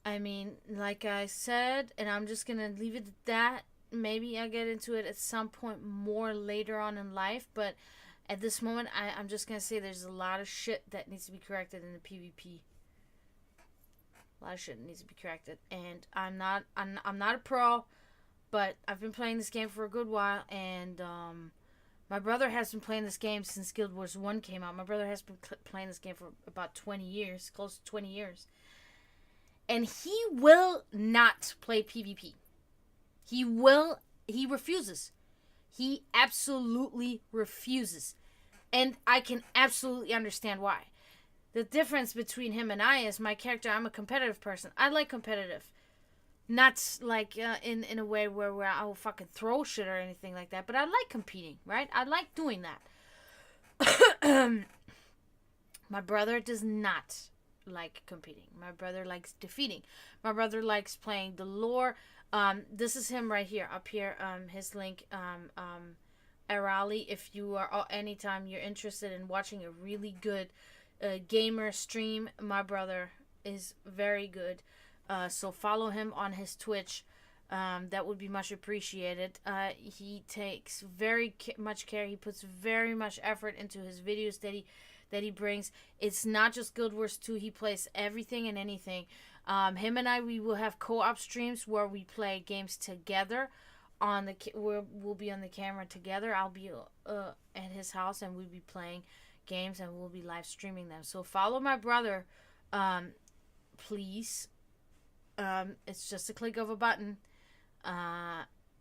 I mean, like I said, and I'm just gonna leave it at that. Maybe I'll get into it at some point more later on in life, but at this moment, I'm just gonna say there's a lot of shit that needs to be corrected in the PvP. A lot of shit needs to be corrected, and I'm not a pro, but I've been playing this game for a good while, and my brother has been playing this game since Guild Wars 1 came out. My brother has been playing this game for about 20 years, close to 20 years, and he will not play PvP. He refuses. He absolutely refuses. And I can absolutely understand why. The difference between him and I is my character. I'm a competitive person. I like competitive. Not like in a way where I will fucking throw shit or anything like that. But I like competing, right? I like doing that. My brother does not like competing. My brother likes defeating. My brother likes playing the lore. This is him right here, up here. His link, Arali. If you are anytime you're interested in watching a really good gamer stream, my brother is very good. So follow him on his Twitch. That would be much appreciated. He takes very much care. He puts very much effort into his videos that he brings. It's not just Guild Wars 2. He plays everything and anything. Him and I, we will have co-op streams where we play games together. We'll be on the camera together. I'll be at his house and we'll be playing games and we'll be live streaming them. So follow my brother, please. It's just a click of a button.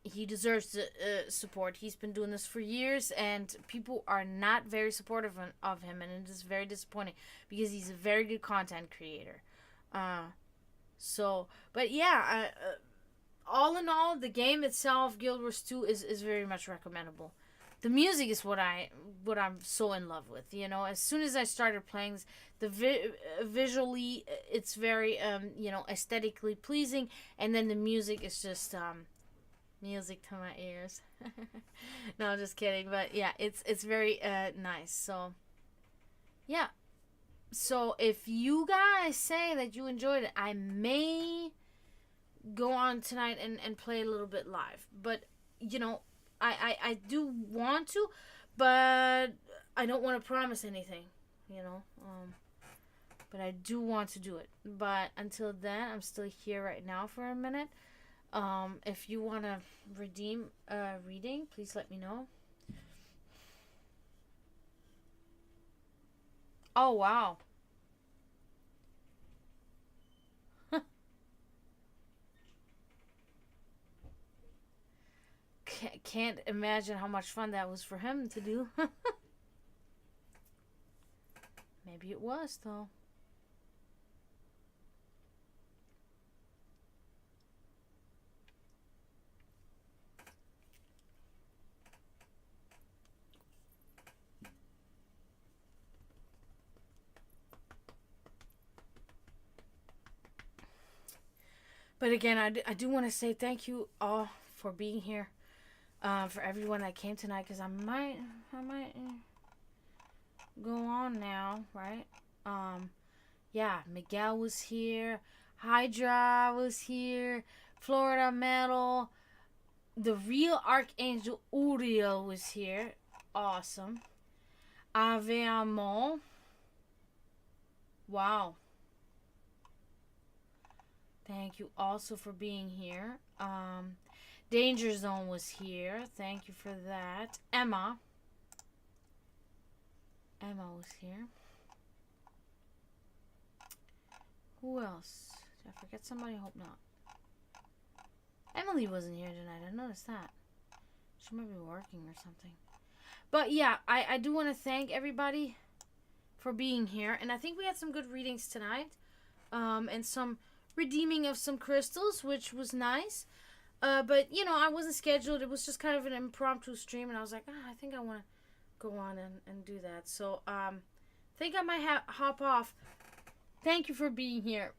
He deserves the support. He's been doing this for years, and people are not very supportive of him, and it is very disappointing because he's a very good content creator. But yeah, all in all, the game itself, Guild Wars 2, is very much recommendable. The music is what I'm so in love with. You know, as soon as I started playing this, visually, it's very aesthetically pleasing, and then the music is just music to my ears. No, I'm just kidding, but yeah, it's very nice. So yeah, so if you guys say that you enjoyed it, I may go on tonight and play a little bit live, but I do want to, but I don't want to promise anything, but I do want to do it. But until then, I'm still here right now for a minute. If you want to redeem a reading, please let me know. Oh, wow. Can't imagine how much fun that was for him to do. Maybe it was, though. But again, I do want to say thank you all for being here. For everyone that came tonight, because I might go on now, right? Yeah, Miguel was here, Hydra was here, Florida Metal, the real Archangel Uriel was here, awesome. Ave Amon, wow. Thank you also for being here. Danger Zone was here. Thank you for that. Emma was here. Who else? Did I forget somebody? I hope not. Emily wasn't here tonight. I noticed that. She might be working or something. But yeah, I do want to thank everybody for being here. And I think we had some good readings tonight. And some redeeming of some crystals, which was nice. But, I wasn't scheduled. It was just kind of an impromptu stream. And I was like, I think I want to go on and do that. So, I think I might hop off. Thank you for being here,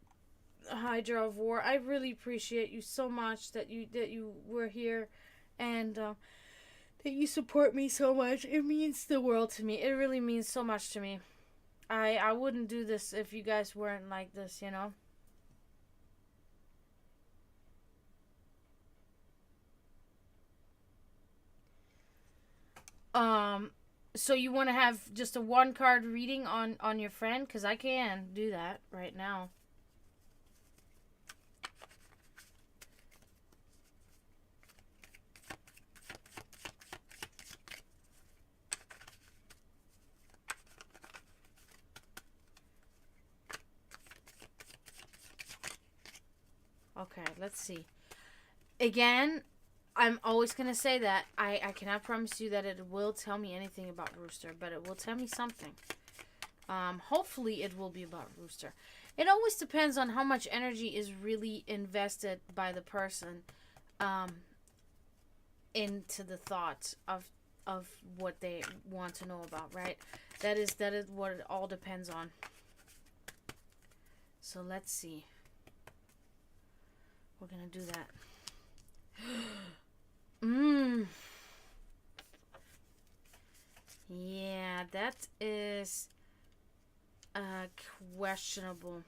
Hydra of War. I really appreciate you so much that you were here. And that you support me so much. It means the world to me. It really means so much to me. I wouldn't do this if you guys weren't like this, So you want to have just a one card reading on your friend? Because I can do that right now. Okay, let's see. Again, I'm always going to say that I cannot promise you that it will tell me anything about Rooster, but it will tell me something. Hopefully it will be about Rooster. It always depends on how much energy is really invested by the person into the thoughts of what they want to know about, right? That is what it all depends on. So let's see. We're gonna do that. Yeah, that is questionable.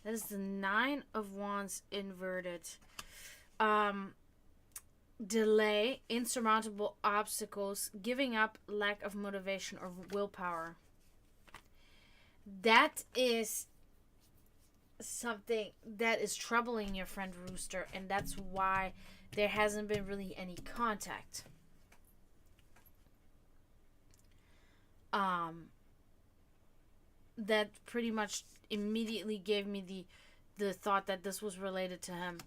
That is the Nine of Wands inverted. Delay, insurmountable obstacles, giving up, lack of motivation or willpower. That is something that is troubling your friend Rooster, and that's why there hasn't been really any contact. That pretty much immediately gave me the thought that this was related to him.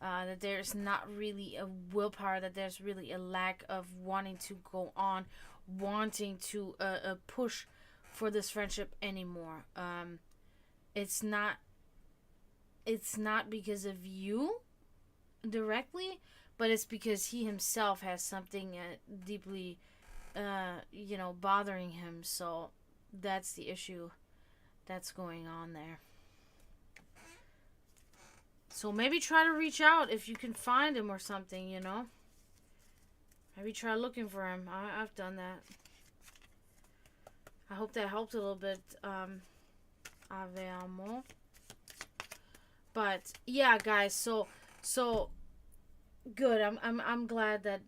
That there's not really a willpower, that there's really a lack of wanting to go on, wanting to push for this friendship anymore. It's not because of you directly, but it's because he himself has something deeply, bothering him. So that's the issue that's going on there. So maybe try to reach out if you can find him or something, Maybe try looking for him. I've done that. I hope that helped a little bit. Avemo. But yeah, guys. So good. I'm glad that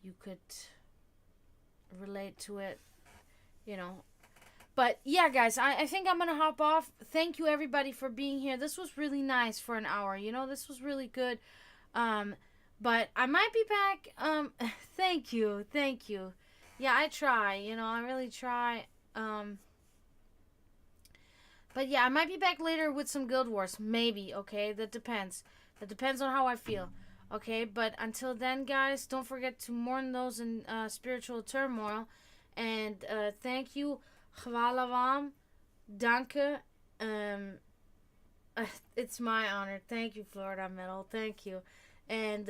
you could relate to it. But yeah, guys, I think I'm going to hop off. Thank you, everybody, for being here. This was really nice for an hour. This was really good. But I might be back. Thank you. Yeah, I try. I really try. But yeah, I might be back later with some Guild Wars. Maybe, okay? That depends. That depends on how I feel. Okay? But until then, guys, don't forget to mourn those in spiritual turmoil. And thank you. Hvala vam. Danke. It's my honor. Thank you, Florida Metal. Thank you. And